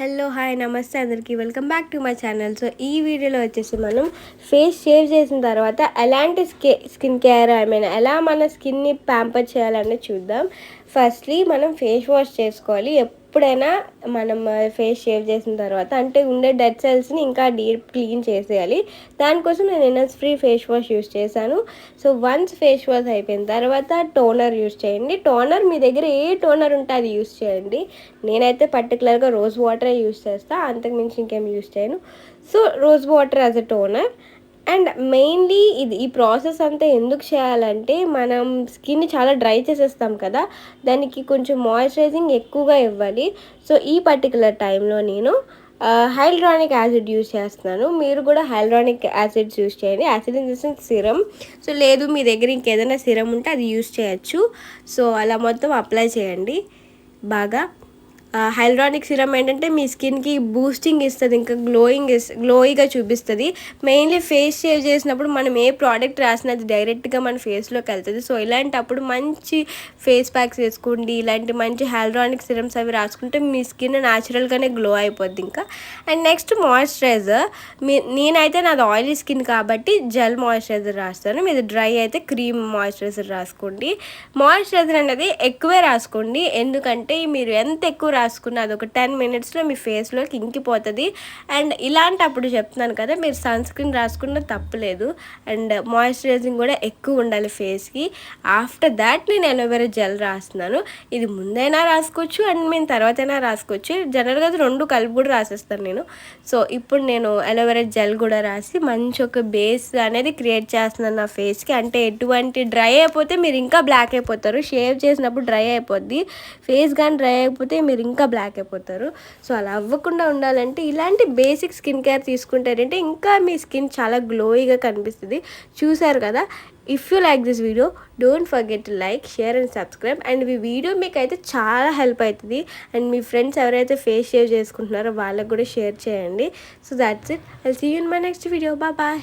Hello hi నమస్తే అందరికీ welcome back to my channel. So ఈ వీడియోలో వచ్చేసి మనం ఫేస్ షేవ్ చేసిన తర్వాత ఎలాంటి స్కిన్ కేర్ ఎలా మన స్కిన్ని ప్యాంపర్ చేయాలనేది చూద్దాం. ఫస్ట్లీ మనం ఫేస్ వాష్ చేసుకోవాలి. ఎప్పుడైనా మనం ఫేస్ షేవ్ చేసిన తర్వాత అంటే ఉండే డెడ్ సెల్స్ని ఇంకా డీప్ క్లీన్ చేసేయాలి. దానికోసం నేను ఇన్నర్స్-ఫ్రీ ఫేస్ వాష్ యూస్ చేశాను. సో వన్స్ ఫేస్ వాష్ అయిపోయిన తర్వాత టోనర్ యూస్ చేయండి. టోనర్ మీ దగ్గర ఏ టోనర్ ఉంటే అది యూస్ చేయండి. నేనైతే పర్టికులర్గా రోజ్ వాటరే యూస్ చేస్తాను, అంతకుమించి ఇంకేం యూస్ చేయను. So rose water as a toner. And mainly ఈ ప్రాసెస్ అంతా ఎందుకు చేయాలంటే మనం స్కిన్ చాలా డ్రై చేసేస్తాం కదా, దానికి కొంచెం మాయిశ్చరైజింగ్ ఎక్కువగా ఇవ్వాలి. సో ఈ పర్టికులర్ టైంలో నేను హైల్రానిక్ యాసిడ్ యూస్ చేస్తున్నాను. మీరు కూడా హైల్రానిక్ యాసిడ్స్ యూస్ చేయండి. Acid in the sense serum. So లేదు మీ దగ్గర ఇంకేదైనా సిరమ్ ఉంటే అది యూస్ చేయొచ్చు. సో అలా మొత్తం అప్లై చేయండి బాగా. హైల్రానిక్ సిరమ్ ఏంటంటే మీ స్కిన్కి బూస్టింగ్ ఇస్తుంది, ఇంకా గ్లోయిగా చూపిస్తుంది. మెయిన్లీ ఫేస్ షేవ్ చేసినప్పుడు మనం ఏ ప్రోడక్ట్ రాసినా అది డైరెక్ట్గా మన ఫేస్లోకి వెళ్తుంది. సో ఇలాంటప్పుడు మంచి ఫేస్ ప్యాక్స్ వేసుకోండి, ఇలాంటి మంచి హైల్రానిక్ సిరమ్స్ అవి రాసుకుంటే మీ స్కిన్ న్యాచురల్గానే గ్లో అయిపోద్ది. ఇంకా అండ్ నెక్స్ట్ మాయిశ్చరైజర్. నేనైతే నాది ఆయిలీ స్కిన్ కాబట్టి జెల్ మాయిశ్చరైజర్ రాస్తాను. మీది డ్రై అయితే క్రీమ్ మాయిశ్చరైజర్ రాసుకోండి. మాయిశ్చరైజర్ అనేది ఎక్కువే రాసుకోండి, ఎందుకంటే మీరు ఎంత ఎక్కువ రాసుకున్న అది ఒక 10 minutesలో మీ ఫేస్లోకి ఇంకిపోతుంది. అండ్ ఇలాంటప్పుడు చెప్తున్నాను కదా, మీరు సన్ స్క్రీన్ రాసుకున్న తప్పలేదు. అండ్ మాయిశ్చరైజింగ్ కూడా ఎక్కువ ఉండాలి ఫేస్కి. ఆఫ్టర్ దాట్ నేను అలోవెరా జెల్ రాస్తున్నాను. ఇది ముందైనా రాసుకోవచ్చు అండ్ మేము తర్వాతైనా రాసుకోవచ్చు. జనరల్గా అది రెండు కలిపి కూడా రాసేస్తాను నేను. సో ఇప్పుడు నేను అలోవెరా జెల్ కూడా రాసి మంచి ఒక బేస్ అనేది క్రియేట్ చేస్తున్నాను నా ఫేస్కి. అంటే ఎటువంటి డ్రై అయిపోతే మీరు ఇంకా బ్లాక్ అయిపోతారు. షేవ్ చేసినప్పుడు డ్రై అయిపోద్ది, ఫేస్ కానీ డ్రై అయిపోతే మీరు ఇంకా బ్లాక్ అయిపోతారు. సో అలా అవ్వకుండా ఉండాలంటే ఇలాంటి బేసిక్ స్కిన్ కేర్ తీసుకుంటారంటే ఇంకా మీ స్కిన్ చాలా గ్లోయిగా కనిపిస్తుంది. చూసారు కదా. If you like this video don't forget to like, share and subscribe. And ఈ వీడియో మీకు అయితే చాలా హెల్ప్ అవుతుంది. అండ్ మీ ఫ్రెండ్స్ ఎవరైతే ఫేస్ షేవ్ చేసుకుంటున్నారో వాళ్ళకు కూడా షేర్ చేయండి. So that's it. I'll see you in my next video. Bye.